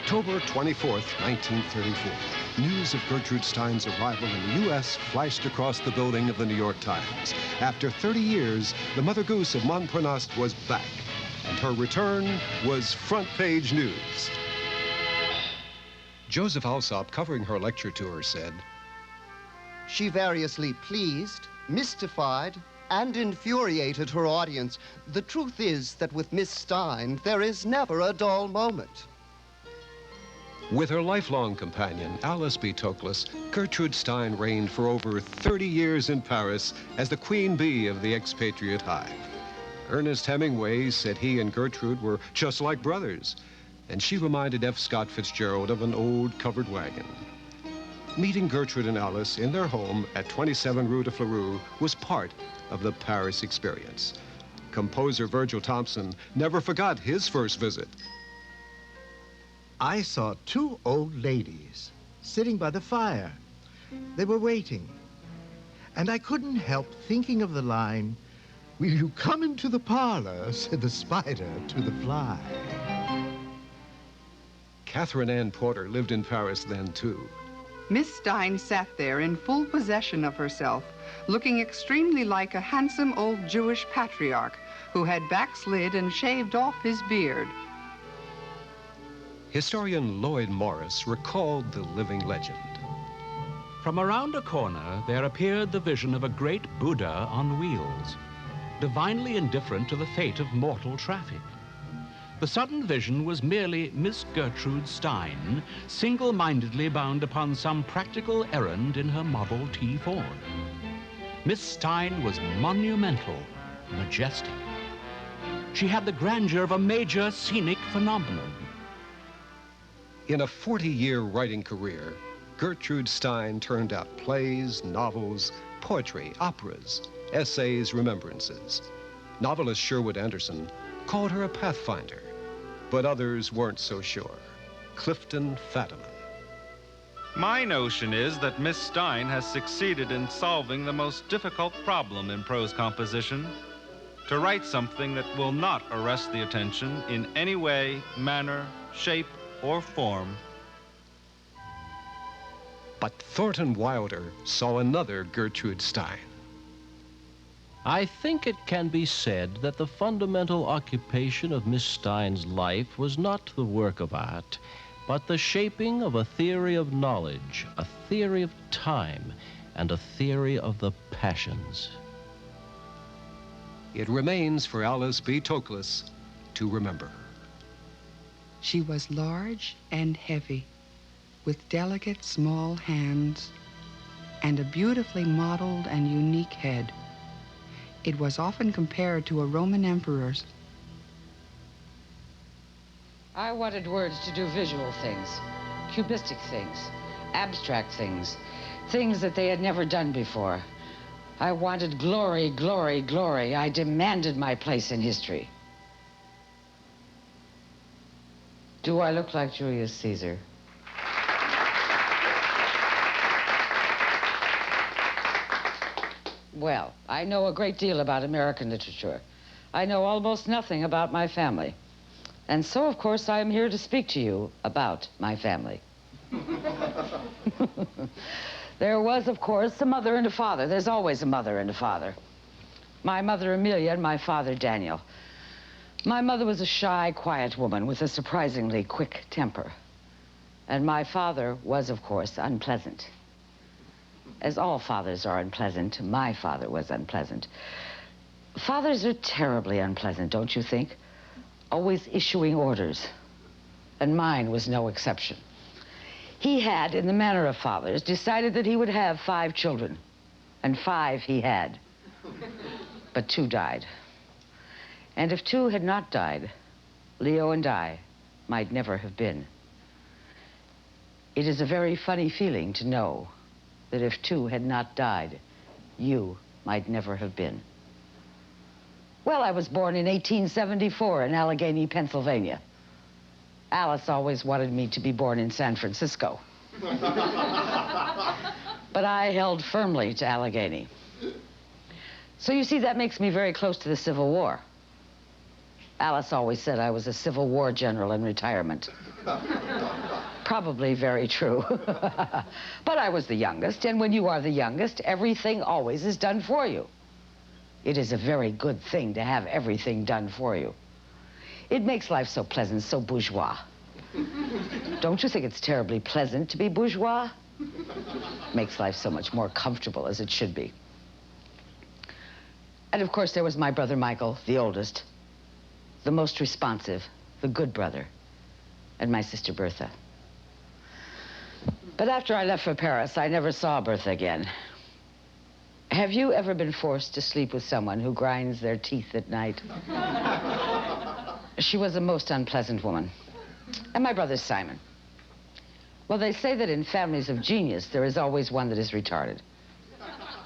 October 24th, 1934. News of Gertrude Stein's arrival in the U.S. flashed across the building of the New York Times. After 30 years, the Mother Goose of Montparnasse was back, and her return was front-page news. Joseph Alsop, covering her lecture tour, said, "She variously pleased, mystified, and infuriated her audience. The truth is that with Miss Stein, there is never a dull moment." With her lifelong companion, Alice B. Toklas, Gertrude Stein reigned for over 30 years in Paris as the queen bee of the expatriate hive. Ernest Hemingway said he and Gertrude were just like brothers, and she reminded F. Scott Fitzgerald of an old covered wagon. Meeting Gertrude and Alice in their home at 27 Rue de Fleurus was part of the Paris experience. Composer Virgil Thompson never forgot his first visit. I saw two old ladies sitting by the fire. They were waiting. And I couldn't help thinking of the line, "Will you come into the parlor?" said the spider to the fly. Catherine Ann Porter lived in Paris then, too. Miss Stein sat there in full possession of herself, looking extremely like a handsome old Jewish patriarch who had backslid and shaved off his beard. Historian Lloyd Morris recalled the living legend. From around a corner, there appeared the vision of a great Buddha on wheels, divinely indifferent to the fate of mortal traffic. The sudden vision was merely Miss Gertrude Stein, single-mindedly bound upon some practical errand in her Model T Ford. Miss Stein was monumental, majestic. She had the grandeur of a major scenic phenomenon. In a 40-year writing career, Gertrude Stein turned out plays, novels, poetry, operas, essays, remembrances. Novelist Sherwood Anderson called her a pathfinder, but others weren't so sure. Clifton Fadiman. My notion is that Miss Stein has succeeded in solving the most difficult problem in prose composition: to write something that will not arrest the attention in any way, manner, shape, or form. But Thornton Wilder saw another Gertrude Stein. I think it can be said that the fundamental occupation of Miss Stein's life was not the work of art, but the shaping of a theory of knowledge, a theory of time, and a theory of the passions. It remains for Alice B. Toklas to remember. She was large and heavy, with delicate small hands and a beautifully modeled and unique head. It was often compared to a Roman emperor's. I wanted words to do visual things, cubistic things, abstract things, things that they had never done before. I wanted glory, glory, glory. I demanded my place in history. Do I look like Julius Caesar? Well, I know a great deal about American literature. I know almost nothing about my family. And so, of course, I am here to speak to you about my family. There was, of course, a mother and a father. There's always a mother and a father. My mother, Amelia, and my father, Daniel. My mother was a shy, quiet woman with a surprisingly quick temper. And my father was, of course, unpleasant. As all fathers are unpleasant, my father was unpleasant. Fathers are terribly unpleasant, don't you think? Always issuing orders. And mine was no exception. He had, in the manner of fathers, decided that he would have 5 children. And 5 he had. But 2 died. And if 2 had not died, Leo and I might never have been. It is a very funny feeling to know that if 2 had not died, you might never have been. Well, I was born in 1874 in Allegheny, Pennsylvania. Alice always wanted me to be born in San Francisco. But I held firmly to Allegheny. So you see, that makes me very close to the Civil War. Alice always said I was a Civil War general in retirement. Probably very true. But I was the youngest, and when you are the youngest, everything always is done for you. It is a very good thing to have everything done for you. It makes life so pleasant, so bourgeois. Don't you think it's terribly pleasant to be bourgeois? Makes life so much more comfortable, as it should be. And of course, there was my brother Michael, the oldest, the most responsive, the good brother, and my sister Bertha. But after I left for Paris, I never saw Bertha again. Have you ever been forced to sleep with someone who grinds their teeth at night? She was a most unpleasant woman. And my brother Simon. Well, they say that in families of genius, there is always one that is retarded.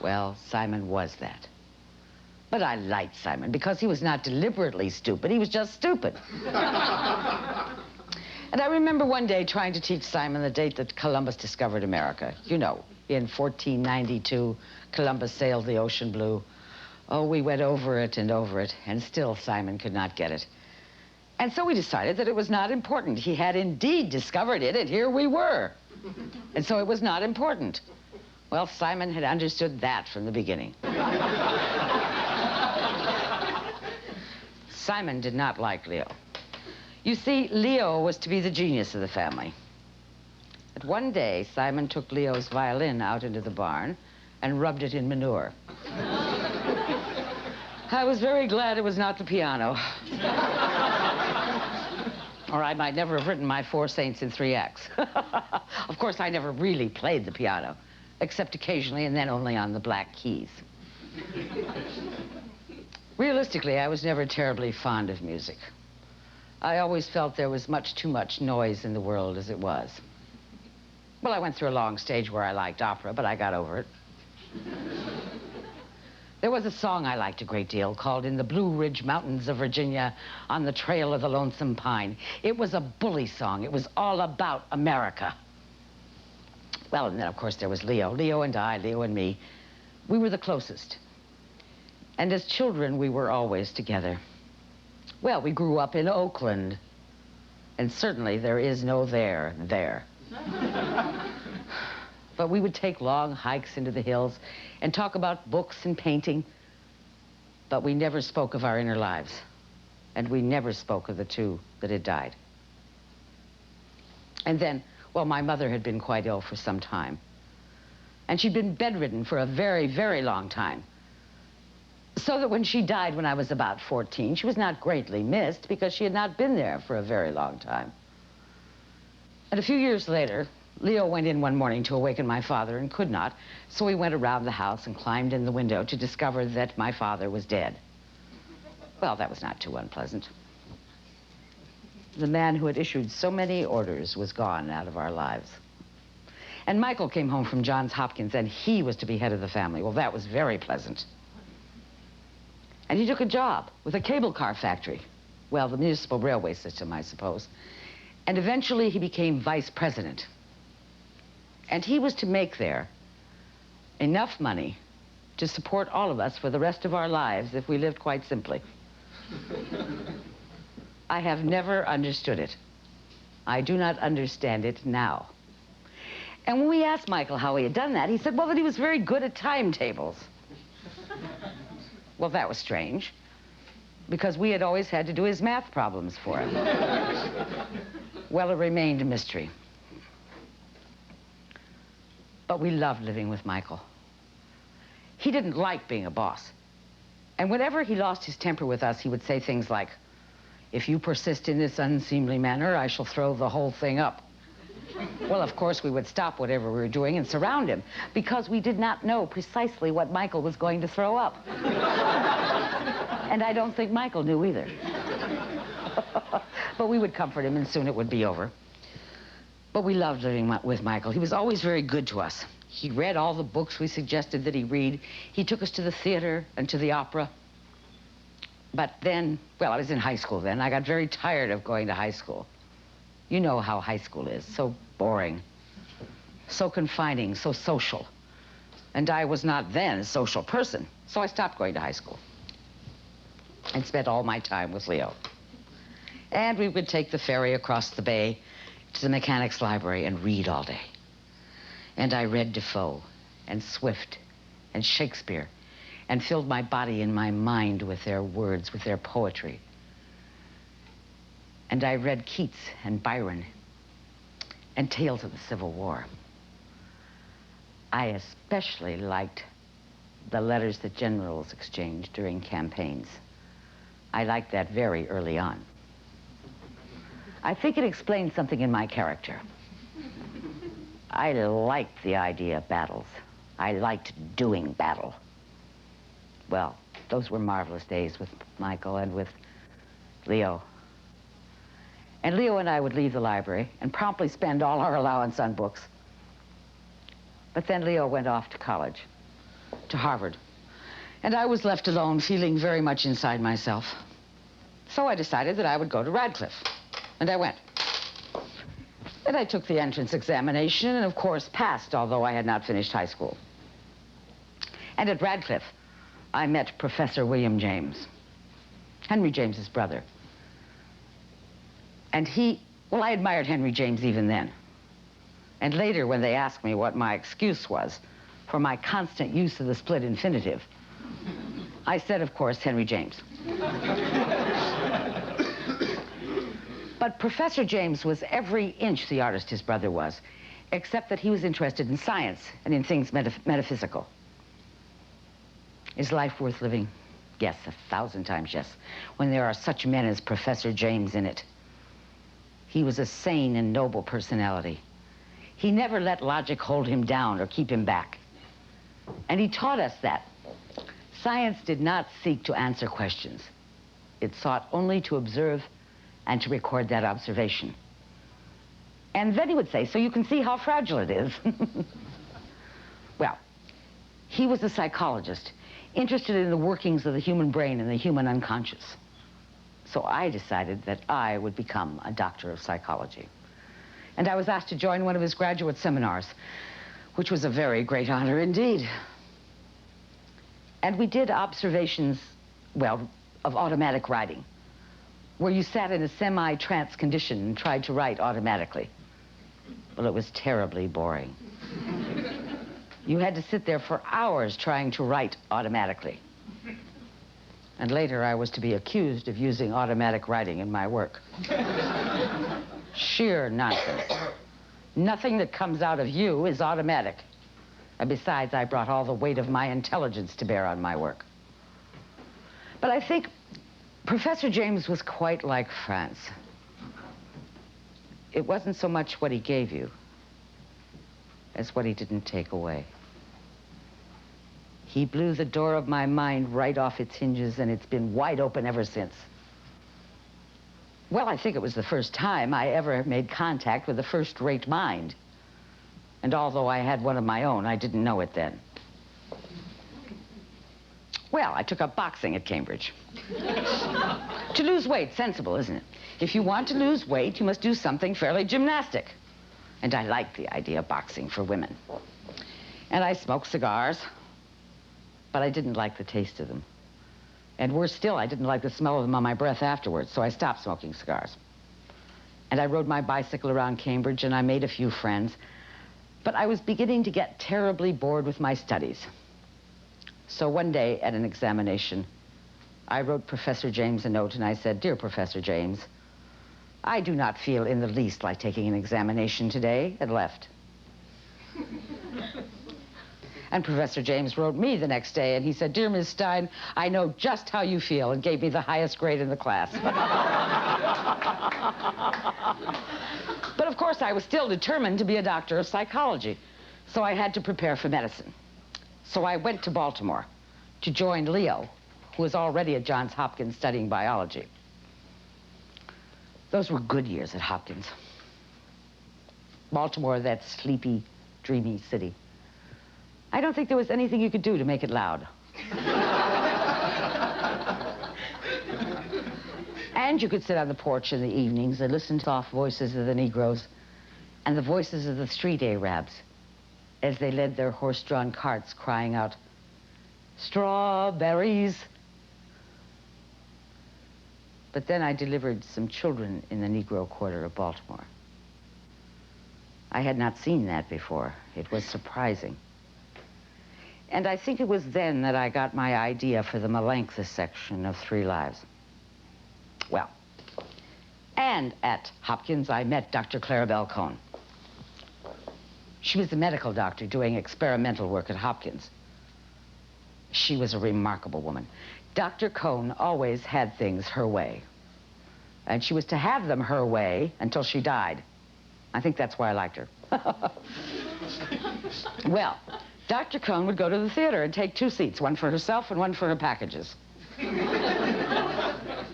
Well, Simon was that. But I liked Simon because he was not deliberately stupid. He was just stupid. And I remember one day trying to teach Simon the date that Columbus discovered America. You know, in 1492, Columbus sailed the ocean blue. Oh, we went over it, and still Simon could not get it. And so we decided that it was not important. He had indeed discovered it, and here we were. And so it was not important. Well, Simon had understood that from the beginning. Simon did not like Leo. You see, Leo was to be the genius of the family. But one day, Simon took Leo's violin out into the barn and rubbed it in manure. I was very glad it was not the piano. Or I might never have written my Four Saints in 3 acts. Of course, I never really played the piano, except occasionally and then only on the black keys. Realistically, I was never terribly fond of music. I always felt there was much too much noise in the world as it was. Well, I went through a long stage where I liked opera, but I got over it. There was a song I liked a great deal called In the Blue Ridge Mountains of Virginia on the Trail of the Lonesome Pine. It was a bully song. It was all about America. Well, and then, of course, there was Leo. Leo and I, Leo and me. We were the closest. And as children, we were always together. Well, we grew up in Oakland. And certainly there is no there. But we would take long hikes into the hills and talk about books and painting. But we never spoke of our inner lives. And we never spoke of the two that had died. And then, well, my mother had been quite ill for some time. And she'd been bedridden for a very, very long time. So that when she died when I was about 14, she was not greatly missed because she had not been there for a very long time. And a few years later, Leo went in one morning to awaken my father and could not, so he went around the house and climbed in the window to discover that my father was dead. Well, that was not too unpleasant. The man who had issued so many orders was gone out of our lives. And Michael came home from Johns Hopkins, and he was to be head of the family. Well, that was very pleasant. And he took a job with a cable car factory. Well, the municipal railway system, I suppose. And eventually he became vice president. And he was to make there enough money to support all of us for the rest of our lives if we lived quite simply. I have never understood it. I do not understand it now. And when we asked Michael how he had done that, he said, well, that he was very good at timetables. Well, that was strange, because we had always had to do his math problems for him. Well, it remained a mystery. But we loved living with Michael. He didn't like being a boss. And whenever he lost his temper with us, he would say things like, if you persist in this unseemly manner, I shall throw the whole thing up. Well, of course, we would stop whatever we were doing and surround him, because we did not know precisely what Michael was going to throw up. And I don't think Michael knew either. But we would comfort him, and soon it would be over. But we loved living with Michael. He was always very good to us. He read all the books we suggested that he read. He took us to the theater and to the opera. But then, well, I was in high school then. I got very tired of going to high school. You know how high school is. So boring, so confining, so social. And I was not then a social person. So I stopped going to high school and spent all my time with Leo. And we would take the ferry across the bay to the mechanics' library and read all day. And I read Defoe and Swift and Shakespeare and filled my body and my mind with their words, with their poetry. And I read Keats and Byron and Tales of the Civil War. I especially liked the letters that generals exchanged during campaigns. I liked that very early on. I think it explained something in my character. I liked the idea of battles. I liked doing battle. Well, those were marvelous days with Michael and with Leo. And Leo and I would leave the library and promptly spend all our allowance on books. But then Leo went off to college, to Harvard. And I was left alone, feeling very much inside myself. So I decided that I would go to Radcliffe. And I went. And I took the entrance examination and, of course, passed, although I had not finished high school. And at Radcliffe, I met Professor William James, Henry James's brother. And I admired Henry James even then. And later, when they asked me what my excuse was for my constant use of the split infinitive, I said, of course, Henry James. But Professor James was every inch the artist his brother was, except that he was interested in science and in things metaphysical. Is life worth living? Yes, 1,000 times yes, when there are such men as Professor James in it. He was a sane and noble personality. He never let logic hold him down or keep him back. And he taught us that science did not seek to answer questions. It sought only to observe and to record that observation. And then he would say, so you can see how fragile it is. Well, he was a psychologist, interested in the workings of the human brain and the human unconscious. So I decided that I would become a doctor of psychology. And I was asked to join one of his graduate seminars, which was a very great honor indeed. And we did observations, well, of automatic writing, where you sat in a semi-trance condition and tried to write automatically. Well, it was terribly boring. You had to sit there for hours trying to write automatically. And later I was to be accused of using automatic writing in my work. Sheer nonsense. Nothing that comes out of you is automatic. And besides, I brought all the weight of my intelligence to bear on my work. But I think Professor James was quite like France. It wasn't so much what he gave you as what he didn't take away. He blew the door of my mind right off its hinges, and it's been wide open ever since. Well, I think it was the first time I ever made contact with a first-rate mind. And although I had one of my own, I didn't know it then. Well, I took up boxing at Cambridge. To lose weight, sensible, isn't it? If you want to lose weight, you must do something fairly gymnastic. And I liked the idea of boxing for women. And I smoked cigars, but I didn't like the taste of them. And worse still, I didn't like the smell of them on my breath afterwards, so I stopped smoking cigars. And I rode my bicycle around Cambridge, and I made a few friends. But I was beginning to get terribly bored with my studies. So one day at an examination, I wrote Professor James a note, and I said, "Dear Professor James, I do not feel in the least like taking an examination today," and left. And Professor James wrote me the next day, and he said, "Dear Miss Stein, I know just how you feel," and gave me the highest grade in the class. But of course, I was still determined to be a doctor of psychology, so I had to prepare for medicine. So I went to Baltimore to join Leo, who was already at Johns Hopkins studying biology. Those were good years at Hopkins. Baltimore, that sleepy, dreamy city. I don't think there was anything you could do to make it loud. And you could sit on the porch in the evenings and listen to soft voices of the Negroes and the voices of the street Arabs as they led their horse-drawn carts crying out, "Strawberries." But then I delivered some children in the Negro quarter of Baltimore. I had not seen that before. It was surprising. And I think it was then that I got my idea for the Melanchthus section of 3 Lives. Well, and at Hopkins, I met Dr. Clarabelle Cohn. She was the medical doctor doing experimental work at Hopkins. She was a remarkable woman. Dr. Cohn always had things her way. And she was to have them her way until she died. I think that's why I liked her. Well, Dr. Cohn would go to the theater and take 2 seats, one for herself and one for her packages.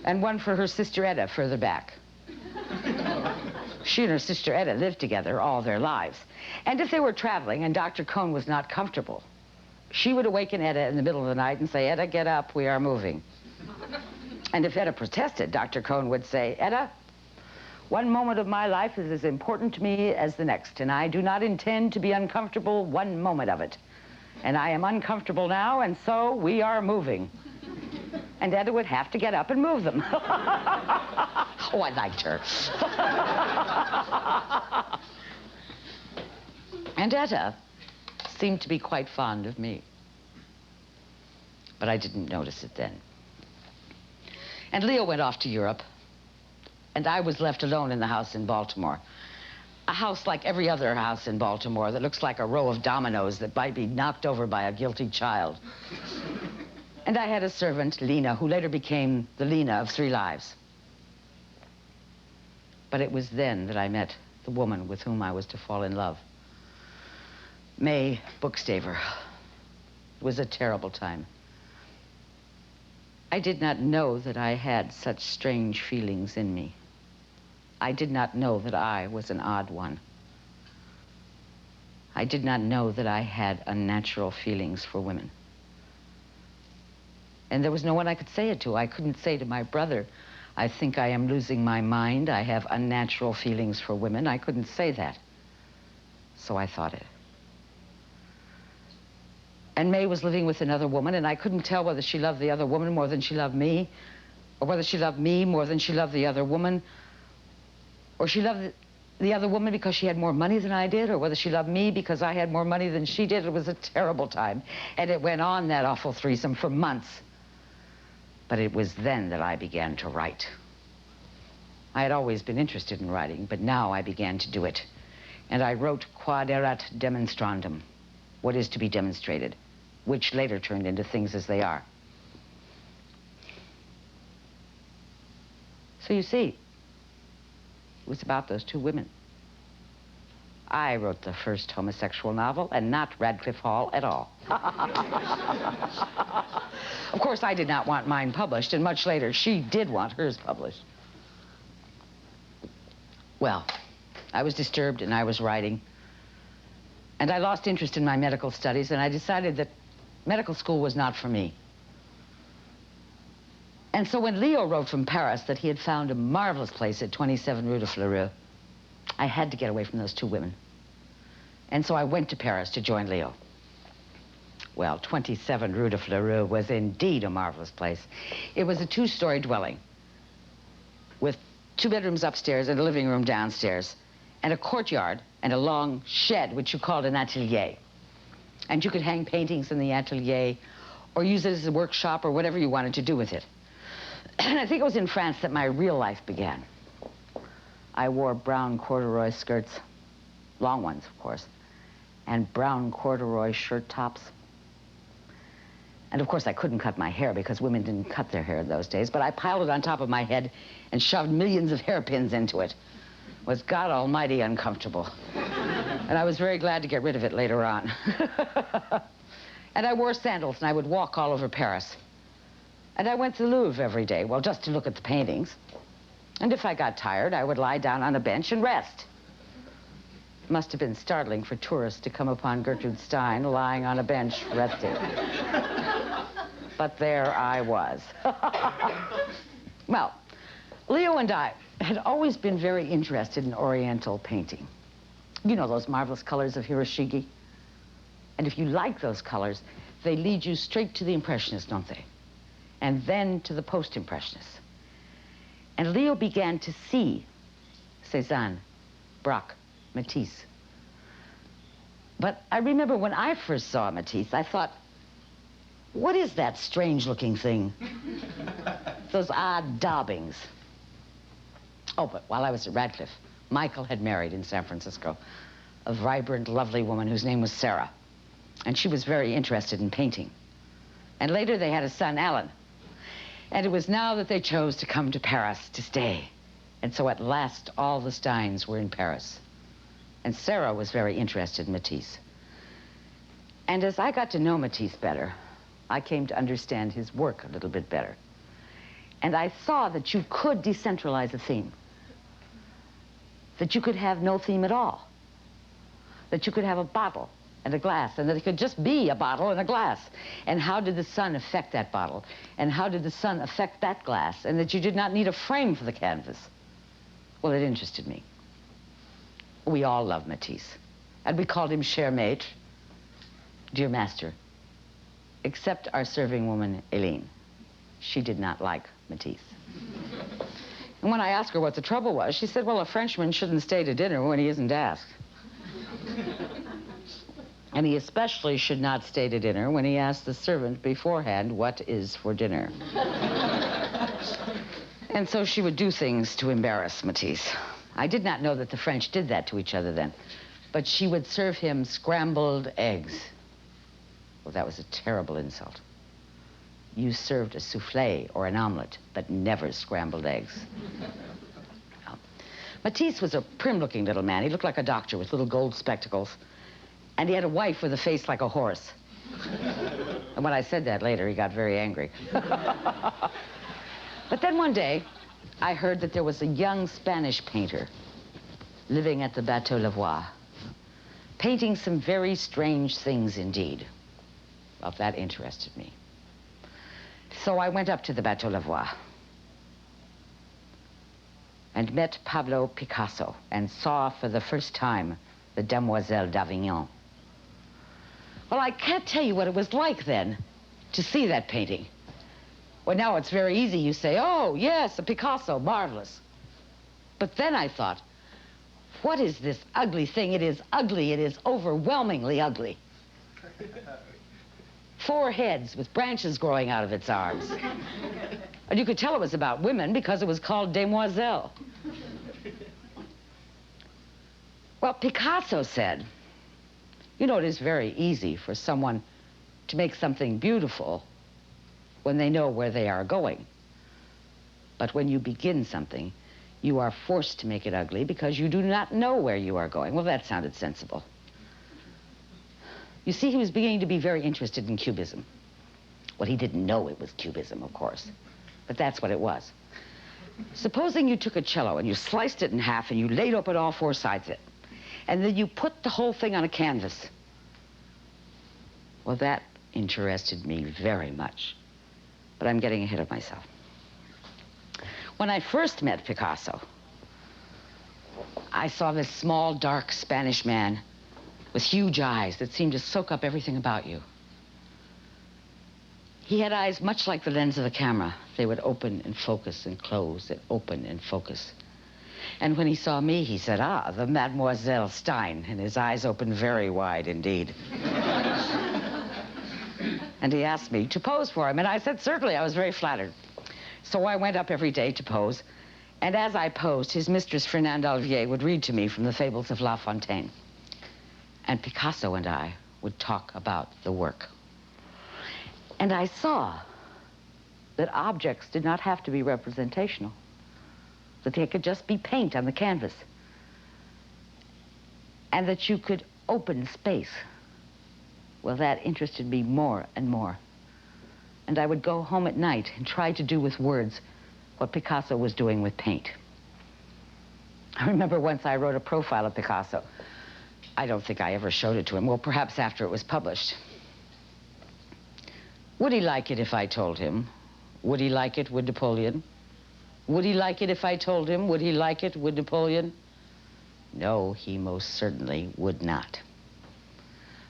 And one for her sister Etta further back. She and her sister Etta lived together all their lives. And if they were traveling and Dr. Cohn was not comfortable, she would awaken Etta in the middle of the night and say, "Etta, get up, we are moving." And if Etta protested, Dr. Cohn would say, "Etta, one moment of my life is as important to me as the next, and I do not intend to be uncomfortable one moment of it. And I am uncomfortable now, and so we are moving." And Etta would have to get up and move them. Oh, I liked her. And Etta seemed to be quite fond of me. But I didn't notice it then. And Leo went off to Europe, and I was left alone in the house in Baltimore. A house like every other house in Baltimore that looks like a row of dominoes that might be knocked over by a guilty child. And I had a servant, Lena, who later became the Lena of 3 Lives. But it was then that I met the woman with whom I was to fall in love. May Bookstaver. It was a terrible time. I did not know that I had such strange feelings in me. I did not know that I was an odd one. I did not know that I had unnatural feelings for women. And there was no one I could say it to. I couldn't say to my brother, "I think I am losing my mind. I have unnatural feelings for women." I couldn't say that. So I thought it. And May was living with another woman, and I couldn't tell whether she loved the other woman more than she loved me, or whether she loved me more than she loved the other woman, or she loved the other woman because she had more money than I did, or whether she loved me because I had more money than she did. It was a terrible time. And it went on, that awful threesome, for months. But it was then that I began to write. I had always been interested in writing, but now I began to do it. And I wrote Quod erat demonstrandum, what is to be demonstrated, which later turned into Things as They Are. So you see, it was about those 2 women. I wrote the first homosexual novel, and not Radcliffe Hall at all. Of course, I did not want mine published, and much later, she did want hers published. Well, I was disturbed, and I was writing. And I lost interest in my medical studies, and I decided that medical school was not for me. And so when Leo wrote from Paris that he had found a marvelous place at 27 Rue de Fleurus, I had to get away from those 2 women. And so I went to Paris to join Leo. Well, 27 Rue de Fleurus was indeed a marvelous place. It was a 2-story dwelling with 2 bedrooms upstairs and a living room downstairs, and a courtyard and a long shed, which you called an atelier. And you could hang paintings in the atelier or use it as a workshop or whatever you wanted to do with it. And I think it was in France that my real life began. I wore brown corduroy skirts, long ones, of course, and brown corduroy shirt tops. And of course, I couldn't cut my hair because women didn't cut their hair in those days, but I piled it on top of my head and shoved millions of hairpins into it. It was God almighty uncomfortable. And I was very glad to get rid of it later on. And I wore sandals, and I would walk all over Paris. And I went to the Louvre every day, well, just to look at the paintings. And if I got tired, I would lie down on a bench and rest. It must have been startling for tourists to come upon Gertrude Stein lying on a bench resting. But there I was. Well, Leo and I had always been very interested in Oriental painting. You know those marvelous colors of Hiroshige? And if you like those colors, they lead you straight to the Impressionists, don't they? And then to the Post-Impressionists. And Leo began to see Cézanne, Braque, Matisse. But I remember when I first saw Matisse, I thought, what is that strange-looking thing? Those odd daubings. Oh, but while I was at Radcliffe, Michael had married in San Francisco a vibrant, lovely woman whose name was Sarah. And she was very interested in painting. And later they had a son, Alan. And it was now that they chose to come to Paris to stay. And so at last, all the Steins were in Paris. And Sarah was very interested in Matisse. And as I got to know Matisse better, I came to understand his work a little bit better. And I saw that you could decentralize a theme. That you could have no theme at all. That you could have a bottle and a glass, and that it could just be a bottle and a glass. And how did the sun affect that bottle? And how did the sun affect that glass? And that you did not need a frame for the canvas. Well, it interested me. We all love Matisse. And we called him cher maître, dear master. Except our serving woman, Eileen. She did not like Matisse. And when I asked her what the trouble was, she said, well, a Frenchman shouldn't stay to dinner when he isn't asked. And he especially should not stay to dinner when he asks the servant beforehand what is for dinner. And so she would do things to embarrass Matisse. I did not know that the French did that to each other then, but she would serve him scrambled eggs. Well, that was a terrible insult. You served a souffle or an omelet, but never scrambled eggs. No. Matisse was a prim-looking little man. He looked like a doctor with little gold spectacles. And he had a wife with a face like a horse. And when I said that later, he got very angry. But then one day, I heard that there was a young Spanish painter living at the Bateau Lavoie, painting some very strange things indeed. Well, that interested me. So I went up to the Bateau Lavoie and met Pablo Picasso and saw for the first time the Demoiselle d'Avignon. Well, I can't tell you what it was like then to see that painting. Well, now it's very easy. You say, oh, yes, a Picasso, marvelous. But then I thought, what is this ugly thing? It is ugly. It is overwhelmingly ugly. 4 heads with branches growing out of its arms. And you could tell it was about women because it was called Demoiselle. Well, Picasso said, you know, it is very easy for someone to make something beautiful when they know where they are going. But when you begin something, you are forced to make it ugly because you do not know where you are going. Well, that sounded sensible. You see, he was beginning to be very interested in Cubism. Well, he didn't know it was Cubism, of course, but that's what it was. Supposing you took a cello and you sliced it in half and you laid open all 4 sides of it, and then you put the whole thing on a canvas. Well, that interested me very much, but I'm getting ahead of myself. When I first met Picasso, I saw this small, dark Spanish man with huge eyes that seemed to soak up everything about you. He had eyes much like the lens of a camera. They would open and focus and close and open and focus. And when he saw me, he said, ah, the Mademoiselle Stein, and his eyes opened very wide indeed. And he asked me to pose for him, and I said, certainly. I was very flattered. So I went up every day to pose, and as I posed, his mistress, Fernande Olivier, would read to me from the fables of La Fontaine. And Picasso and I would talk about the work. And I saw that objects did not have to be representational, that they could just be paint on the canvas, and that you could open space. Well, that interested me more and more. And I would go home at night and try to do with words what Picasso was doing with paint. I remember once I wrote a profile of Picasso. I don't think I ever showed it to him. Well, perhaps after it was published. Would he like it if I told him? Would he like it, would Napoleon? Would he like it if I told him? Would he like it, would Napoleon? No, he most certainly would not.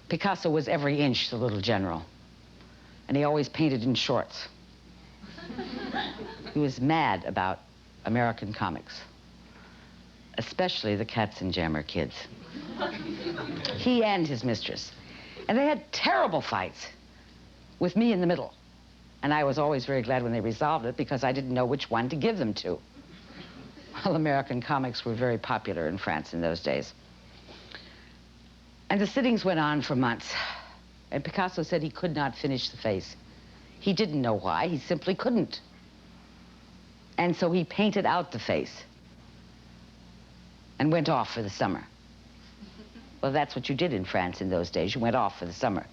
Picasso was every inch the little general, and he always painted in shorts. He was mad about American comics, especially the Katzenjammer kids. He and his mistress. And they had terrible fights with me in the middle. And I was always very glad when they resolved it because I didn't know which one to give them to. Well, American comics were very popular in France in those days. And the sittings went on for months. And Picasso said he could not finish the face. He didn't know why, he simply couldn't. And so he painted out the face and went off for the summer. Well, that's what you did in France in those days. You went off for the summer.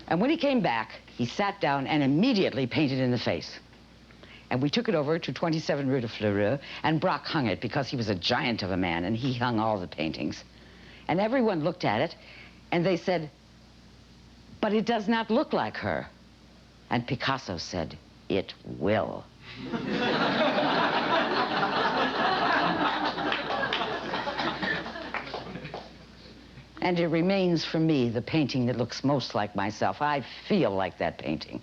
And when he came back, he sat down and immediately painted in the face. And we took it over to 27 Rue de Fleurus, and Braque hung it because he was a giant of a man, and he hung all the paintings. And everyone looked at it, and they said, "But it does not look like her." And Picasso said, "It will." And it remains for me the painting that looks most like myself. I feel like that painting.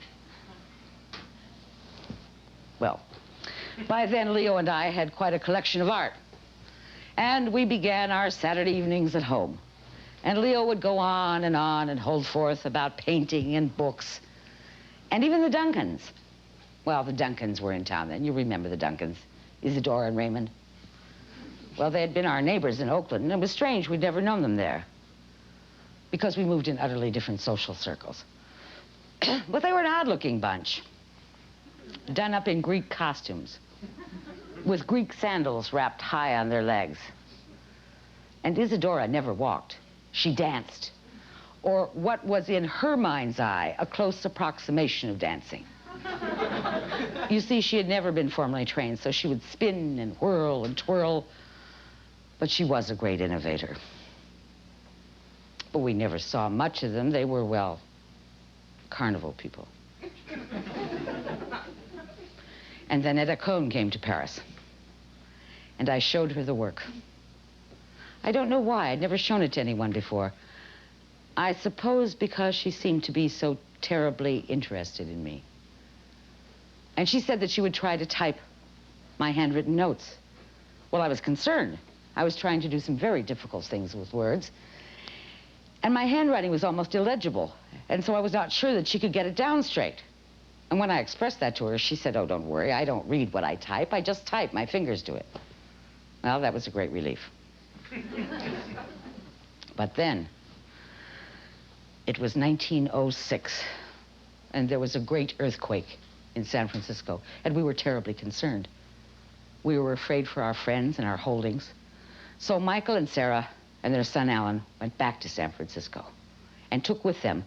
Well, by then Leo and I had quite a collection of art. And we began our Saturday evenings at home. And Leo would go on and hold forth about painting and books. And even the Duncans. Well, the Duncans were in town then. You remember the Duncans, Isidore and Raymond. Well, they had been our neighbors in Oakland, and it was strange we'd never known them there, because we moved in utterly different social circles. But they were an odd-looking bunch, done up in Greek costumes, with Greek sandals wrapped high on their legs. And Isadora never walked. She danced, or what was in her mind's eye a close approximation of dancing. You see, she had never been formally trained, so she would spin and whirl and twirl, but she was a great innovator. But we never saw much of them. They were, well, carnival people. And then Etta Cohn came to Paris, and I showed her the work. I don't know why. I'd never shown it to anyone before. I suppose because she seemed to be so terribly interested in me. And she said that she would try to type my handwritten notes. Well, I was concerned. I was trying to do some very difficult things with words. And my handwriting was almost illegible. And so I was not sure that she could get it down straight. And when I expressed that to her, she said, "Oh, don't worry. I don't read what I type. I just type. My fingers do it." Well, that was a great relief. But then, it was 1906, and there was a great earthquake in San Francisco, and we were terribly concerned. We were afraid for our friends and our holdings. So Michael and Sarah and their son Alan went back to San Francisco and took with them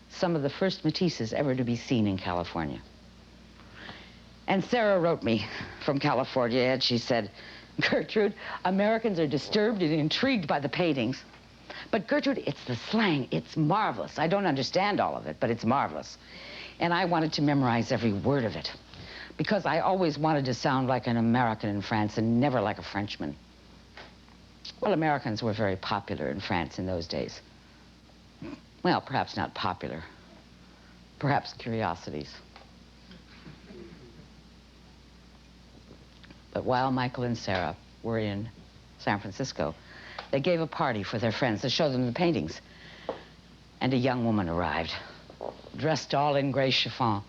some of the first Matisses ever to be seen in California. And Sarah wrote me from California, and she said, "Gertrude, Americans are disturbed and intrigued by the paintings. But Gertrude, it's the slang. It's marvelous. I don't understand all of it, but it's marvelous. And I wanted to memorize every word of it, because I always wanted to sound like an American in France and never like a Frenchman." Well, Americans were very popular in France in those days. Well, perhaps not popular. Perhaps curiosities. But while Michael and Sarah were in San Francisco, they gave a party for their friends to show them the paintings. And a young woman arrived, dressed all in gray chiffon,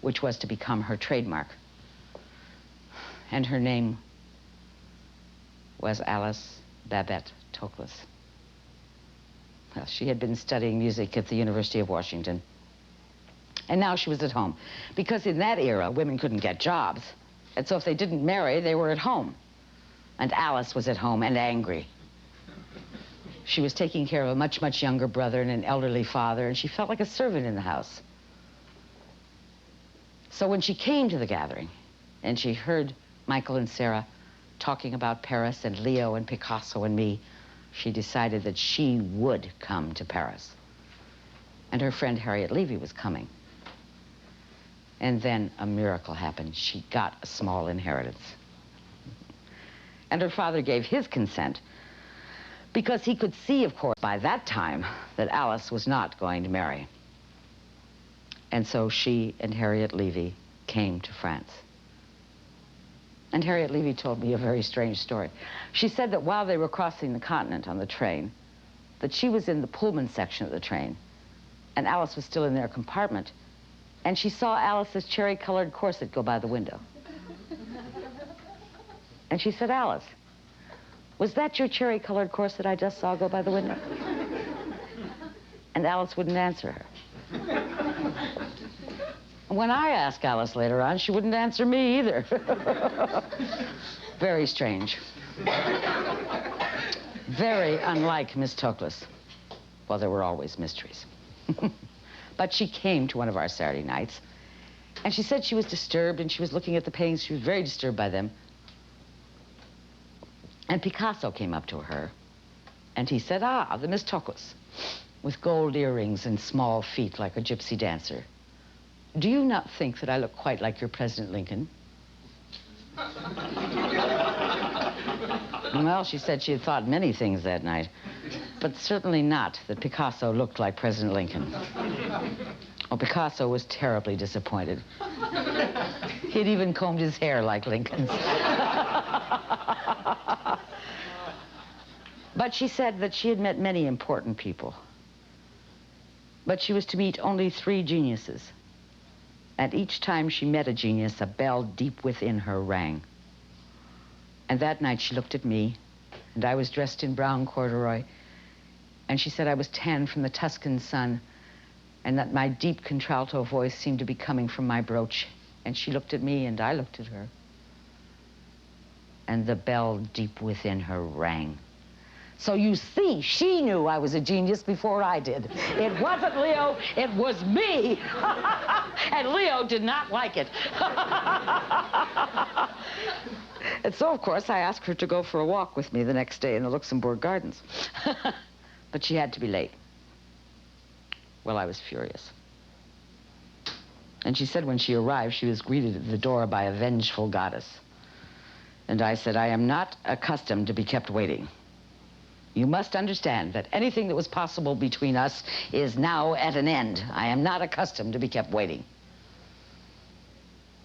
which was to become her trademark. And her name was Alice Babette Toklas. Well, she had been studying music at the University of Washington. And now she was at home, because in that era, women couldn't get jobs. And so if they didn't marry, they were at home. And Alice was at home and angry. She was taking care of a much, much younger brother and an elderly father, and she felt like a servant in the house. So when she came to the gathering, and she heard Michael and Sarah talking about Paris and Leo and Picasso and me, she decided that she would come to Paris. And her friend Harriet Levy was coming. And then a miracle happened. She got a small inheritance. And her father gave his consent, because he could see, of course, by that time, that Alice was not going to marry. And so she and Harriet Levy came to France. And Harriet Levy told me a very strange story. She said that while they were crossing the continent on the train, that she was in the Pullman section of the train, and Alice was still in their compartment, and she saw Alice's cherry-colored corset go by the window. And she said, "Alice, was that your cherry-colored corset I just saw go by the window?" And Alice wouldn't answer her. When I asked Alice later on, she wouldn't answer me either. Very strange. Very unlike Miss Toklas. Well, there were always mysteries. But she came to one of our Saturday nights, and she said she was disturbed, and she was looking at the paintings. She was very disturbed by them. And Picasso came up to her, and he said, "Ah, the Miss Toklas, with gold earrings and small feet like a gypsy dancer. Do you not think that I look quite like your President Lincoln?" Well, she said she had thought many things that night, but certainly not that Picasso looked like President Lincoln. Oh, Picasso was terribly disappointed. He'd even combed his hair like Lincoln's. But she said that she had met many important people, but she was to meet only 3 geniuses. And each time she met a genius, a bell deep within her rang. And that night she looked at me, and I was dressed in brown corduroy, and she said I was tan from the Tuscan sun, and that my deep contralto voice seemed to be coming from my brooch. And she looked at me, and I looked at her. And the bell deep within her rang. So you see, she knew I was a genius before I did. It wasn't Leo, it was me. And Leo did not like it. And so, of course, I asked her to go for a walk with me the next day in the Luxembourg Gardens. But she had to be late. Well, I was furious. And she said when she arrived, she was greeted at the door by a vengeful goddess. And I said, "I am not accustomed to be kept waiting. You must understand that anything that was possible between us is now at an end. I am not accustomed to be kept waiting.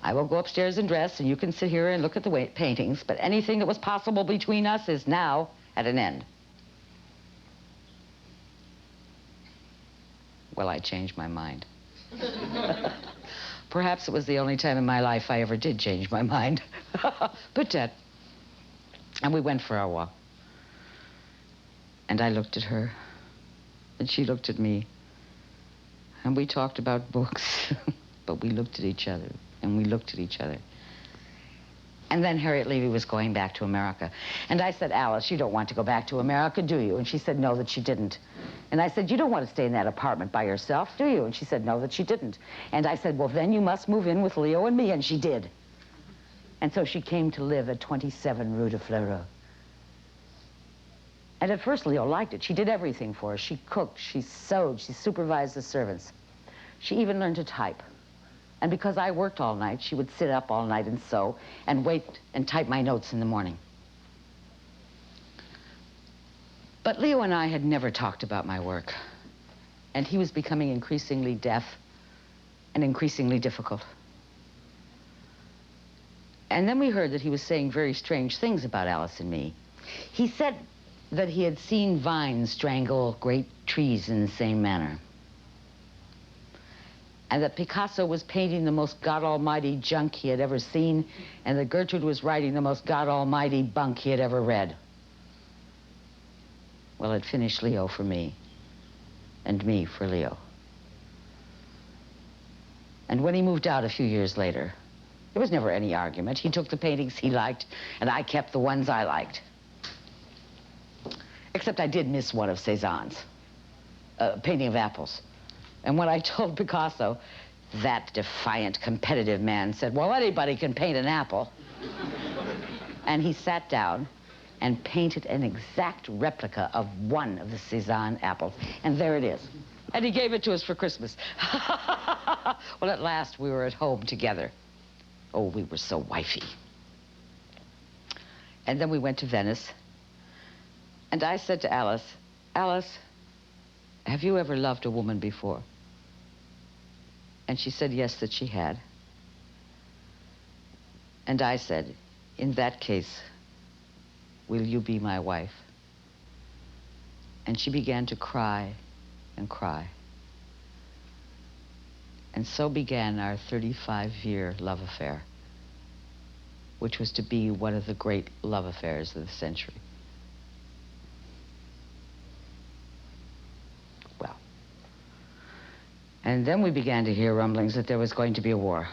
I will go upstairs and dress, and you can sit here and look at the paintings, but anything that was possible between us is now at an end." Well, I changed my mind. Perhaps it was the only time in my life I ever did change my mind. Peut-être. And we went for our walk. And I looked at her, and she looked at me, and we talked about books, but we looked at each other, and we looked at each other. And then Harriet Levy was going back to America. And I said, "Alice, you don't want to go back to America, do you?" And she said, no, that she didn't. And I said, "You don't want to stay in that apartment by yourself, do you?" And she said, no, that she didn't. And I said, "Well, then you must move in with Leo and me," and she did. And so she came to live at 27 Rue de Fleurus. And at first, Leo liked it. She did everything for us. She cooked, she sewed, she supervised the servants. She even learned to type. And because I worked all night, she would sit up all night and sew and wait and type my notes in the morning. But Leo and I had never talked about my work. And he was becoming increasingly deaf and increasingly difficult. And then we heard that he was saying very strange things about Alice and me. He said that he had seen vines strangle great trees in the same manner. And that Picasso was painting the most God-almighty junk he had ever seen, and that Gertrude was writing the most God-almighty bunk he had ever read. Well, it finished Leo for me, and me for Leo. And when he moved out a few years later, there was never any argument. He took the paintings he liked, and I kept the ones I liked. Except I did miss one of Cézanne's, a painting of apples. And when I told Picasso, that defiant, competitive man said, "Well, anybody can paint an apple." And he sat down and painted an exact replica of one of the Cézanne apples. And there it is. And he gave it to us for Christmas. Well, at last, we were at home together. Oh, we were so wifey. And then we went to Venice. And I said to Alice, "Alice, have you ever loved a woman before?" And she said yes, that she had. And I said, In that case, will you be my wife? And she began to cry and cry. And so began our 35-year love affair, which was to be one of the great love affairs of the century. Well, and then we began to hear rumblings that there was going to be a war.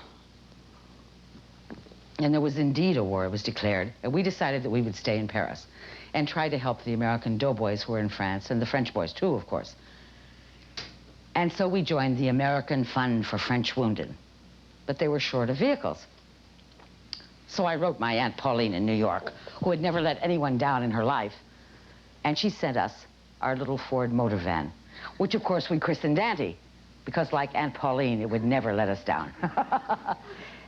And there was indeed a war, it was declared, and we decided that we would stay in Paris and try to help the American doughboys who were in France, and the French boys too, of course. And so we joined the American Fund for French Wounded, but they were short of vehicles. So I wrote my Aunt Pauline in New York, who had never let anyone down in her life, and she sent us our little Ford motor van, which of course we christened Auntie, because like Aunt Pauline, it would never let us down.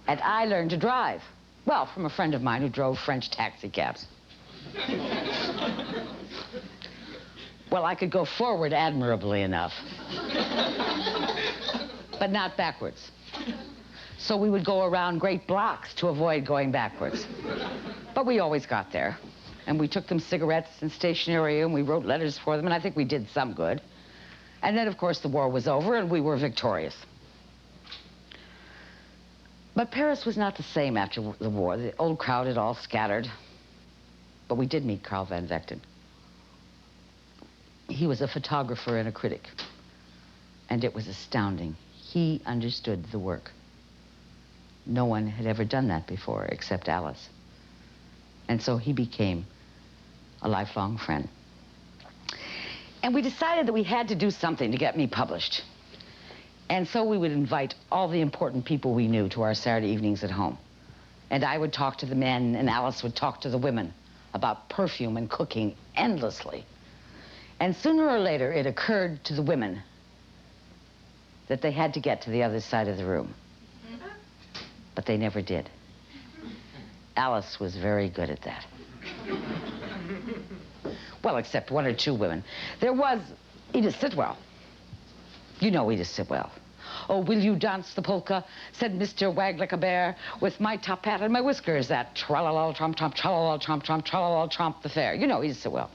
And I learned to drive. Well, from a friend of mine who drove French taxi cabs. Well, I could go forward admirably enough, but not backwards. So we would go around great blocks to avoid going backwards. But we always got there. And we took them cigarettes and stationery, and we wrote letters for them, and I think we did some good. And then, of course, the war was over, and we were victorious. But Paris was not the same after the war. The old crowd had all scattered. But we did meet Carl Van Vechten. He was a photographer and a critic. And it was astounding. He understood the work. No one had ever done that before except Alice. And so he became a lifelong friend. And we decided that we had to do something to get me published. And so we would invite all the important people we knew to our Saturday evenings at home. And I would talk to the men, and Alice would talk to the women about perfume and cooking endlessly. And sooner or later, it occurred to the women that they had to get to the other side of the room. But they never did. Alice was very good at that. Well, except one or two women. There was Edith Sitwell. You know Edith Sitwell. Oh, will you dance the polka? Said Mr. Wag like a bear, with my top hat and my whiskers at tra-la-la, tromp-tromp, tra-la-la, tromp-tromp, tra-la-la, tromp the fair. You know Edith Sitwell.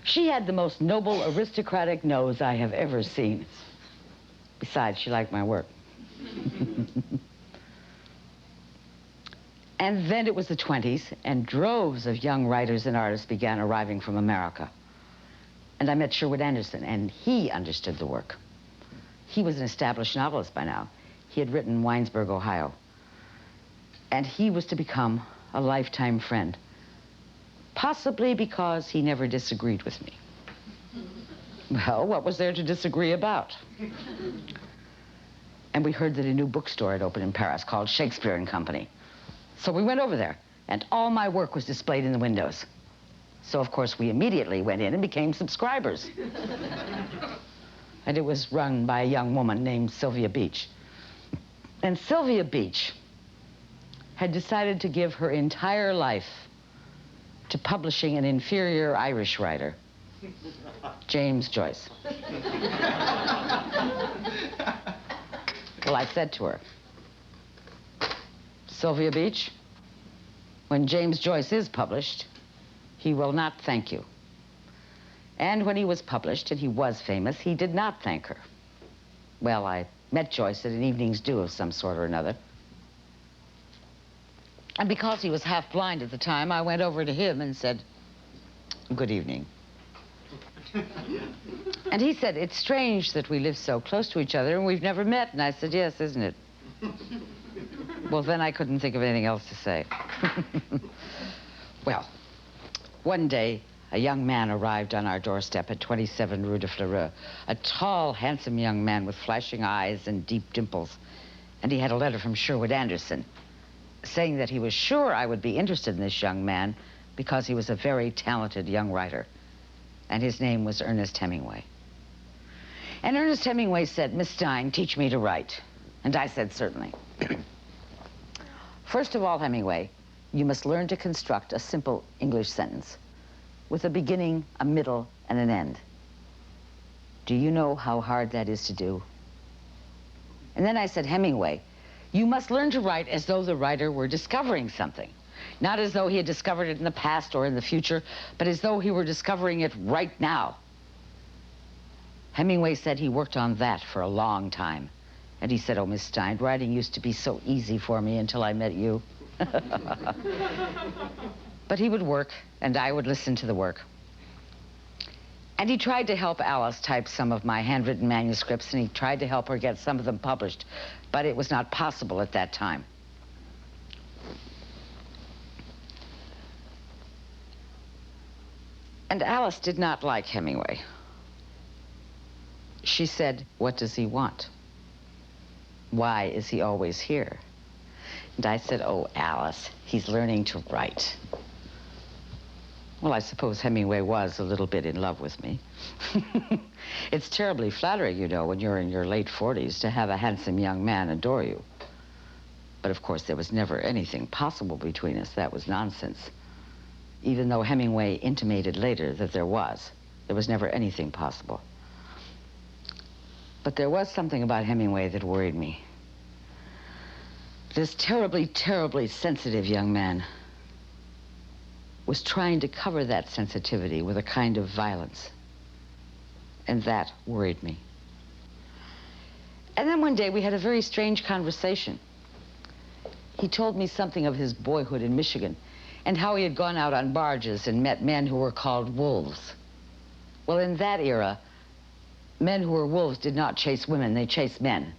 She had the most noble, aristocratic nose I have ever seen. Besides, she liked my work. And then it was the 20s, and droves of young writers and artists began arriving from America. And I met Sherwood Anderson, and he understood the work. He was an established novelist by now. He had written Winesburg, Ohio. And he was to become a lifetime friend, possibly because he never disagreed with me. Well, what was there to disagree about? And we heard that a new bookstore had opened in Paris called Shakespeare and Company. So we went over there, and all my work was displayed in the windows. So, of course, we immediately went in and became subscribers. And it was run by a young woman named Sylvia Beach. And Sylvia Beach had decided to give her entire life to publishing an inferior Irish writer, James Joyce. Well, I said to her, Sylvia Beach, when James Joyce is published, he will not thank you. And when he was published, and he was famous, he did not thank her. Well, I met Joyce at an evening's do of some sort or another. And because he was half blind at the time, I went over to him and said, good evening. And he said, it's strange that we live so close to each other and we've never met. And I said, yes, isn't it? Well, then I couldn't think of anything else to say. Well, one day, a young man arrived on our doorstep at 27 Rue de Fleurus, a tall, handsome young man with flashing eyes and deep dimples. And he had a letter from Sherwood Anderson saying that he was sure I would be interested in this young man because he was a very talented young writer. And his name was Ernest Hemingway. And Ernest Hemingway said, Miss Stein, teach me to write. And I said, certainly. First of all, Hemingway, you must learn to construct a simple English sentence with a beginning, a middle, and an end. Do you know how hard that is to do? And then I said, Hemingway, You must learn to write as though the writer were discovering something. Not as though he had discovered it in the past or in the future, but as though he were discovering it right now. Hemingway said he worked on that for a long time. And he said, "Oh, Miss Stein, writing used to be so easy for me until I met you." But he would work, and I would listen to the work. And he tried to help Alice type some of my handwritten manuscripts, and he tried to help her get some of them published, but it was not possible at that time. And Alice did not like Hemingway. She said, "What does he want? Why is he always here?" And I said, "Oh, Alice, he's learning to write." Well, I suppose Hemingway was a little bit in love with me. It's terribly flattering, you know, when you're in your late 40s to have a handsome young man adore you. But of course, there was never anything possible between us. That was nonsense. Even though Hemingway intimated later that there was never anything possible. But there was something about Hemingway that worried me. This terribly, terribly sensitive young man was trying to cover that sensitivity with a kind of violence. And that worried me. And then one day we had a very strange conversation. He told me something of his boyhood in Michigan and how he had gone out on barges and met men who were called wolves. Well, in that era, men who were wolves did not chase women, they chased men.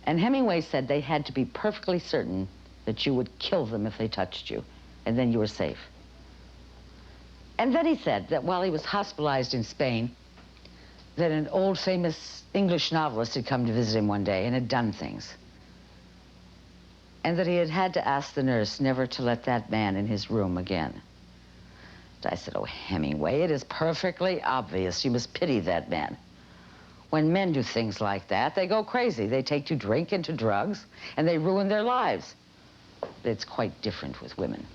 And Hemingway said they had to be perfectly certain that you would kill them if they touched you, and then you were safe. And then he said that while he was hospitalized in Spain, that an old famous English novelist had come to visit him one day and had done things. And that he had had to ask the nurse never to let that man in his room again. And I said, "Oh, Hemingway, it is perfectly obvious. You must pity that man. When men do things like that, they go crazy. They take to drink and to drugs, and they ruin their lives. But it's quite different with women.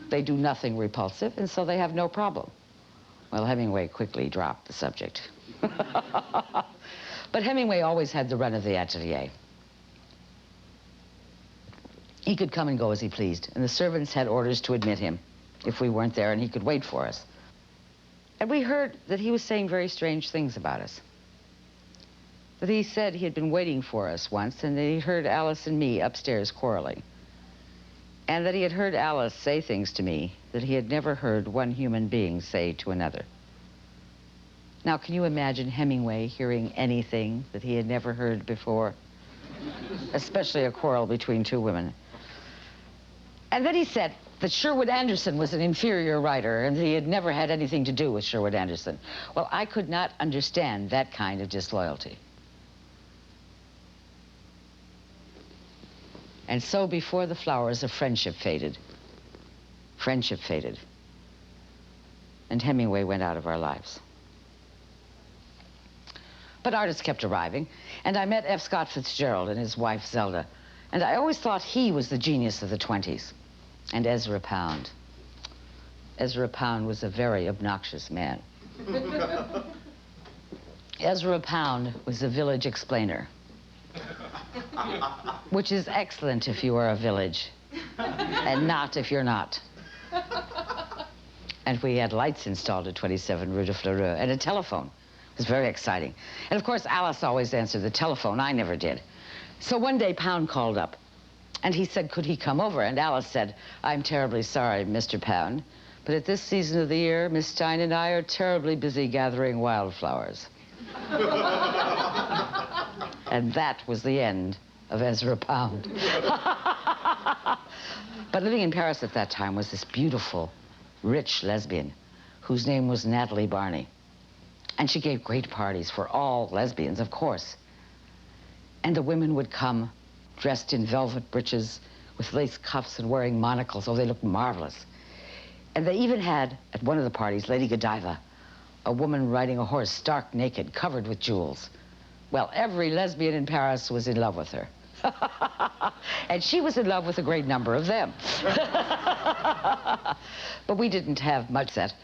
They do nothing repulsive, and so they have no problem." Well, Hemingway quickly dropped the subject. But Hemingway always had the run of the atelier. He could come and go as he pleased, and the servants had orders to admit him if we weren't there, and he could wait for us. And we heard that he was saying very strange things about us. That he said he had been waiting for us once, and that he heard Alice and me upstairs quarreling. And that he had heard Alice say things to me that he had never heard one human being say to another. Now, can you imagine Hemingway hearing anything that he had never heard before? Especially a quarrel between two women. And then he said that Sherwood Anderson was an inferior writer and that he had never had anything to do with Sherwood Anderson. Well, I could not understand that kind of disloyalty. And so before the flowers of friendship faded, and Hemingway went out of our lives. But artists kept arriving, and I met F. Scott Fitzgerald and his wife Zelda, and I always thought he was the genius of the 20s. And Ezra Pound. Ezra Pound was a very obnoxious man. Ezra Pound was a village explainer, which is excellent if you are a village, and not if you're not. And we had lights installed at 27 Rue de Fleureux, and a telephone. It was very exciting. And of course, Alice always answered the telephone. I never did. So one day, Pound called up, and he said, could he come over? And Alice said, "I'm terribly sorry, Mr. Pound, but at this season of the year, Miss Stein and I are terribly busy gathering wildflowers." And that was the end of Ezra Pound. But living in Paris at that time was this beautiful, rich lesbian whose name was Natalie Barney. And she gave great parties for all lesbians, of course. And the women would come dressed in velvet breeches with lace cuffs and wearing monocles. Oh, they looked marvelous. And they even had, at one of the parties, Lady Godiva, a woman riding a horse stark naked, covered with jewels. Well, every lesbian in Paris was in love with her. And she was in love with a great number of them. But we didn't have much that.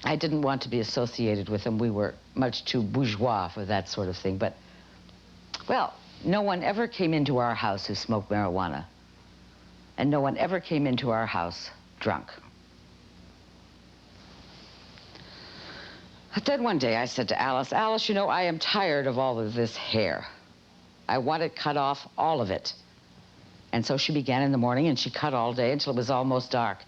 I didn't want to be associated with them. We were much too bourgeois for that sort of thing. But Well, no one ever came into our house who smoked marijuana. And no one ever came into our house drunk. But then one day I said to Alice, Alice, you know, I am tired of all of this hair. I want it cut off, all of it. And so she began in the morning, and she cut all day until it was almost dark.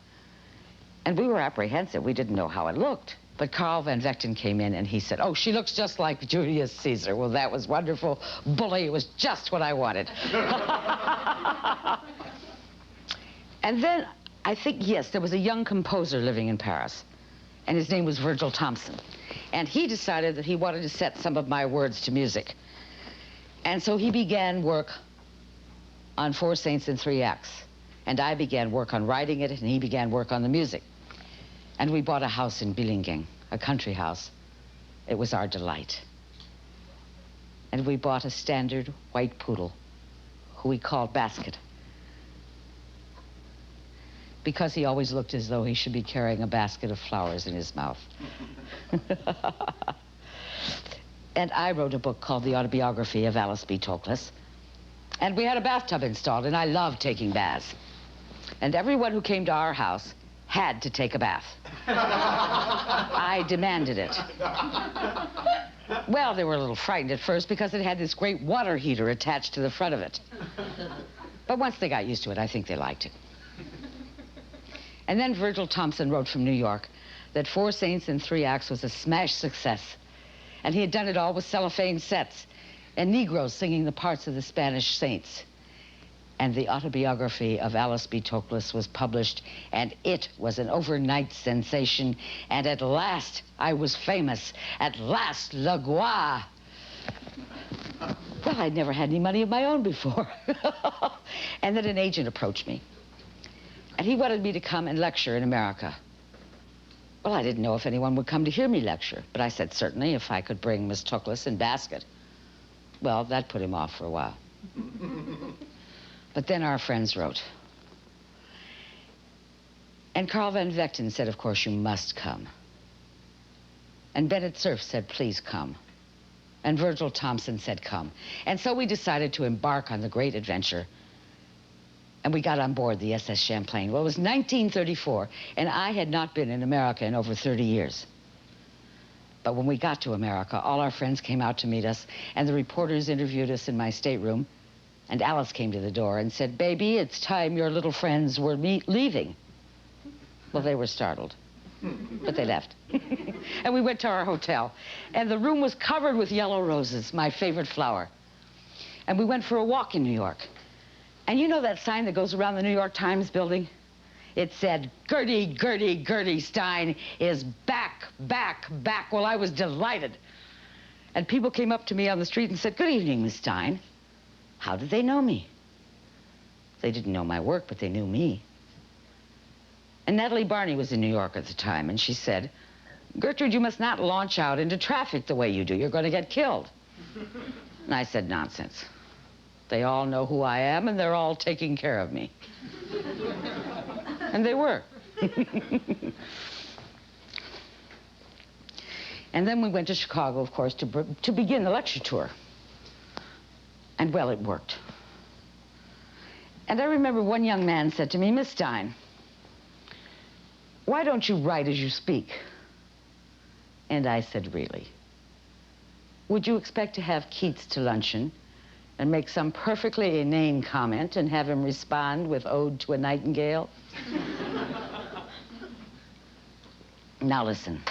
And we were apprehensive. We didn't know how it looked. But Carl Van Vechten came in, and he said, oh, she looks just like Julius Caesar. Well, that was wonderful. Bully, it was just what I wanted. And then, I think, yes, there was a young composer living in Paris, and his name was Virgil Thompson. And he decided that he wanted to set some of my words to music. And so he began work on Four Saints and Three Acts. And I began work on writing it, and he began work on the music. And we bought a house in Billingen, a country house. It was our delight. And we bought a standard white poodle, who we called Basket, because he always looked as though he should be carrying a basket of flowers in his mouth. And I wrote a book called The Autobiography of Alice B. Toklas. And we had a bathtub installed, and I loved taking baths. And everyone who came to our house had to take a bath. I demanded it. Well, they were a little frightened at first because it had this great water heater attached to the front of it. But once they got used to it, I think they liked it. And then Virgil Thompson wrote from New York that Four Saints and Three Acts was a smash success. And he had done it all with cellophane sets and Negroes singing the parts of the Spanish saints. And the autobiography of Alice B. Toklas was published, and it was an overnight sensation. And at last, I was famous. At last, Le Gua. Well, I'd never had any money of my own before. And then an agent approached me. And he wanted me to come and lecture in America. Well, I didn't know if anyone would come to hear me lecture, but I said certainly if I could bring Miss Toklas and Basket. Well, that put him off for a while. But then our friends wrote. And Carl Van Vechten said, of course, you must come. And Bennett Cerf said, please come. And Virgil Thompson said, come. And so we decided to embark on the great adventure. And we got on board the SS Champlain. Well, it was 1934, and I had not been in America in over 30 years. But when we got to America, all our friends came out to meet us, and the reporters interviewed us in my stateroom. And Alice came to the door and said, baby, it's time your little friends were leaving. Well, they were startled, but they left. And we went to our hotel, and the room was covered with yellow roses, my favorite flower. And we went for a walk in New York. And you know that sign that goes around the New York Times building? It said, Gerty Gerty Gerty Stein is back, back, back. Well, I was delighted. And people came up to me on the street and said, good evening, Miss Stein. How did they know me? They didn't know my work, but they knew me. And Natalie Barney was in New York at the time, and she said, Gertrude, you must not launch out into traffic the way you do. You're going to get killed. And I said, nonsense. They all know who I am, and they're all taking care of me. And they were. And then we went to Chicago, of course, to begin the lecture tour. And, well, it worked. And I remember one young man said to me, Miss Stein, why don't you write as you speak? And I said, really? Would you expect to have Keats to luncheon and make some perfectly inane comment and have him respond with Ode to a Nightingale? Now listen,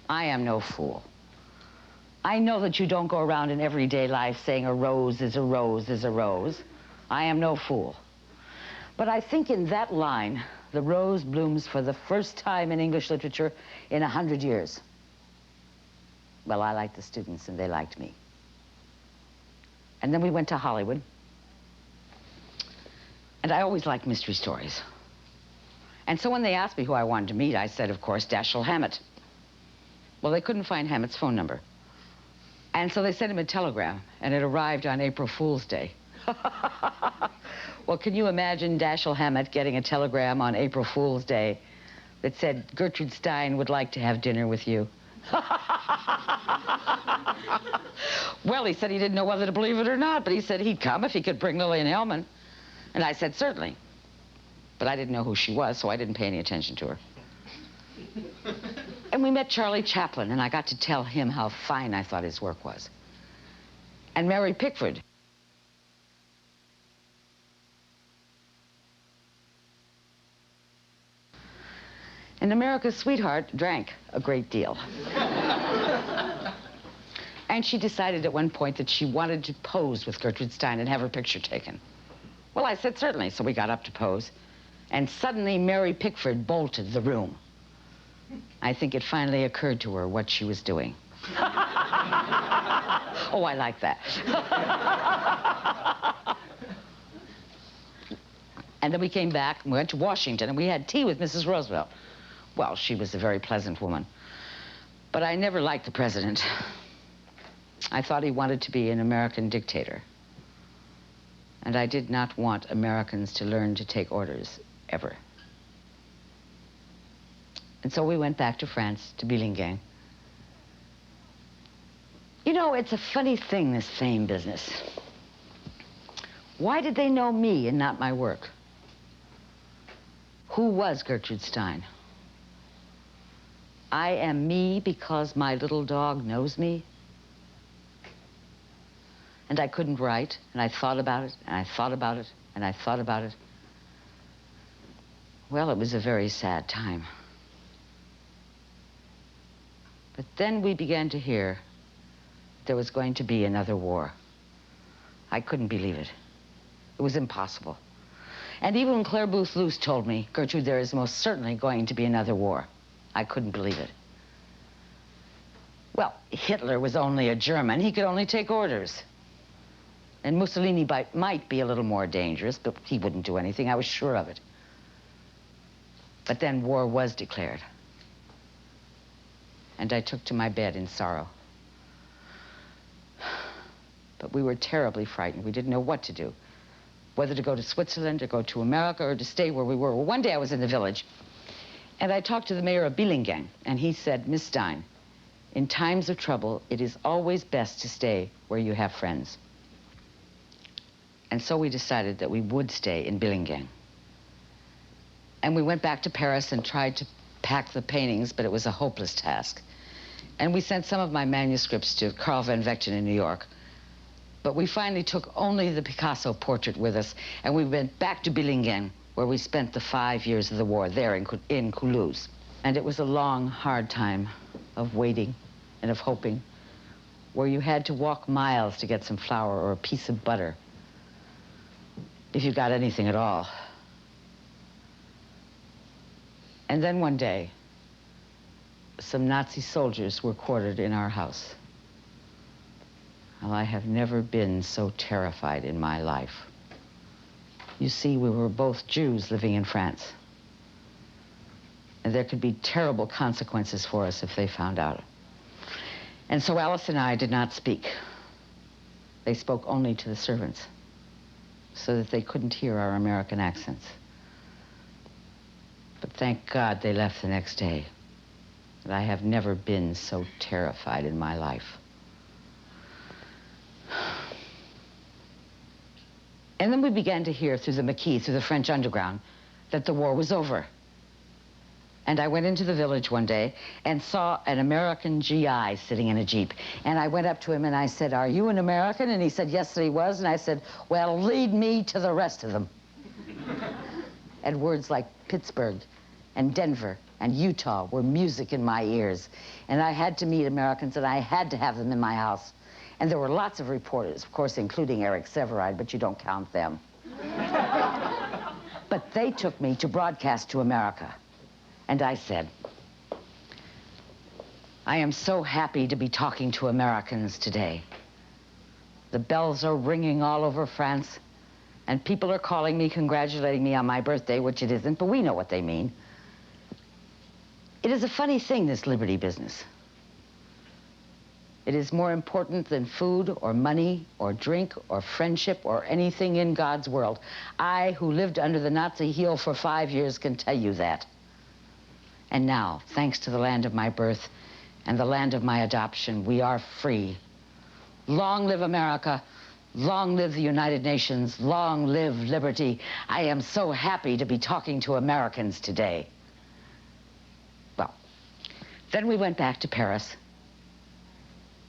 I am no fool. I know that you don't go around in everyday life saying a rose is a rose is a rose. I am no fool. But I think in that line, the rose blooms for the first time in English literature in 100 years. Well, I liked the students and they liked me. And then we went to Hollywood. And I always liked mystery stories. And so when they asked me who I wanted to meet, I said, of course, Dashiell Hammett. Well, they couldn't find Hammett's phone number. And so they sent him a telegram, and it arrived on April Fool's Day. Well, can you imagine Dashiell Hammett getting a telegram on April Fool's Day that said, Gertrude Stein would like to have dinner with you? Well, he said he didn't know whether to believe it or not, but he said he'd come if he could bring Lillian Hellman. And I said, certainly. But I didn't know who she was, so I didn't pay any attention to her. And we met Charlie Chaplin, and I got to tell him how fine I thought his work was. And Mary Pickford. And America's sweetheart drank a great deal. And she decided at one point that she wanted to pose with Gertrude Stein and have her picture taken. Well, I said certainly, so we got up to pose. And suddenly Mary Pickford bolted the room. I think it finally occurred to her what she was doing. Oh, I like that. And then we came back and we went to Washington and we had tea with Mrs. Roosevelt. Well, she was a very pleasant woman. But I never liked the president. I thought he wanted to be an American dictator. And I did not want Americans to learn to take orders, ever. And so we went back to France, to Billingen. You know, it's a funny thing, this fame business. Why did they know me and not my work? Who was Gertrude Stein? I am me because my little dog knows me. And I couldn't write, and I thought about it, and I thought about it, and I thought about it. Well, it was a very sad time. But then we began to hear there was going to be another war. I couldn't believe it. It was impossible. And even when Claire Booth Luce told me, Gertrude, there is most certainly going to be another war, I couldn't believe it. Well, Hitler was only a German. He could only take orders. And Mussolini might be a little more dangerous, but he wouldn't do anything. I was sure of it. But then war was declared. And I took to my bed in sorrow. But we were terribly frightened. We didn't know what to do. Whether to go to Switzerland, or go to America, or to stay where we were. Well, one day I was in the village, and I talked to the mayor of Billingen, and he said, Miss Stein, in times of trouble, it is always best to stay where you have friends. And so we decided that we would stay in Billingen. And we went back to Paris and tried to pack the paintings, but it was a hopeless task. And we sent some of my manuscripts to Carl van Vechten in New York. But we finally took only the Picasso portrait with us, and we went back to Billingen, where we spent the 5 years of the war, there in Toulouse. And it was a long, hard time of waiting and of hoping, where you had to walk miles to get some flour or a piece of butter, if you got anything at all. And then one day, some Nazi soldiers were quartered in our house. Well, I have never been so terrified in my life. You see, we were both Jews living in France. And there could be terrible consequences for us if they found out. And so Alice and I did not speak. They spoke only to the servants, so that they couldn't hear our American accents. But thank God they left the next day. And I have never been so terrified in my life. And then we began to hear through the Maquis, through the French underground, that the war was over. And I went into the village one day and saw an American GI sitting in a Jeep. And I went up to him and I said, "Are you an American?" And he said, "Yes, he was." And I said, "Well, lead me to the rest of them." And words like Pittsburgh and Denver and Utah were music in my ears. And I had to meet Americans, and I had to have them in my house. And there were lots of reporters, of course, including Eric Severide, but you don't count them. But they took me to broadcast to America. And I said, I am so happy to be talking to Americans today. The bells are ringing all over France, and people are calling me, congratulating me on my birthday, which it isn't, but we know what they mean. It is a funny thing, this liberty business. It is more important than food or money or drink or friendship or anything in God's world. I, who lived under the Nazi heel for 5 years, can tell you that. And now, thanks to the land of my birth and the land of my adoption. We are free. Long live America. Long live the United Nations. Long live liberty. I am so happy to be talking to Americans today. Well, then we went back to Paris,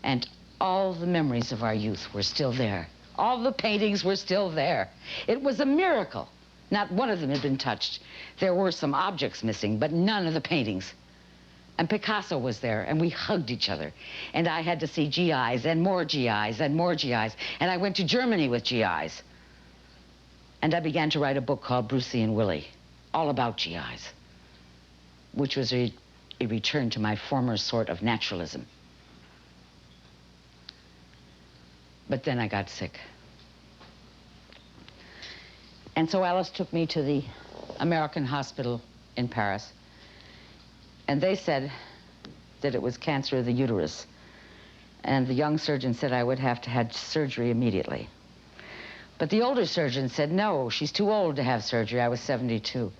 and all the memories of our youth were still there. All the paintings were still there. It was a miracle. Not one of them had been touched. There were some objects missing, but none of the paintings. And Picasso was there, and we hugged each other. And I had to see GIs, and more GIs, and more GIs. And I went to Germany with GIs. And I began to write a book called Brucey and Willie, all about GIs, which was a return to my former sort of naturalism. But then I got sick. And so Alice took me to the American hospital in Paris. And they said that it was cancer of the uterus. And the young surgeon said I would have to have surgery immediately. But the older surgeon said, no, she's too old to have surgery. I was 72.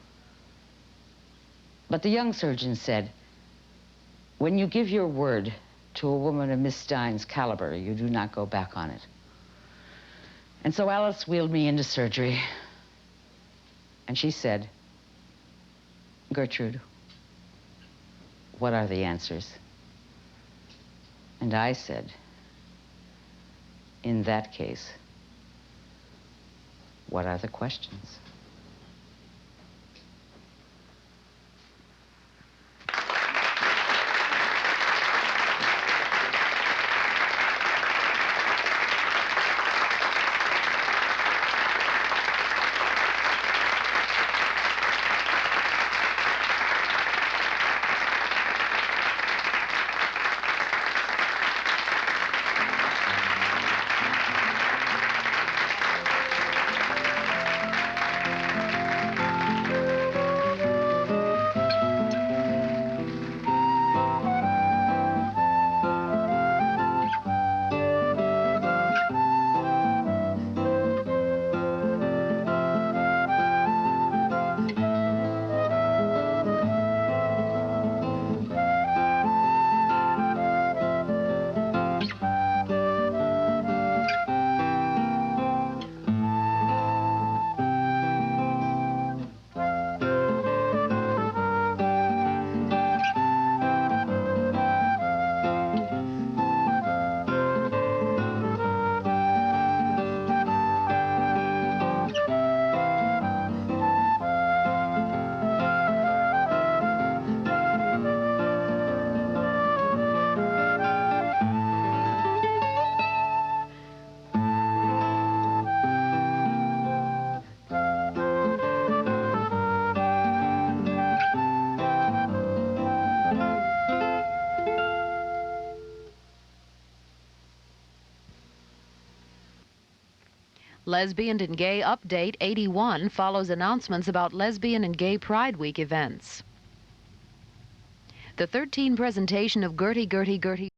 But the young surgeon said, when you give your word to a woman of Miss Stein's caliber, you do not go back on it. And so Alice wheeled me into surgery. And she said, Gertrude, what are the answers? And I said, in that case, what are the questions? Lesbian and Gay Update 81 follows announcements about Lesbian and Gay Pride Week events. The 13 presentation of Gerty Gerty Gerty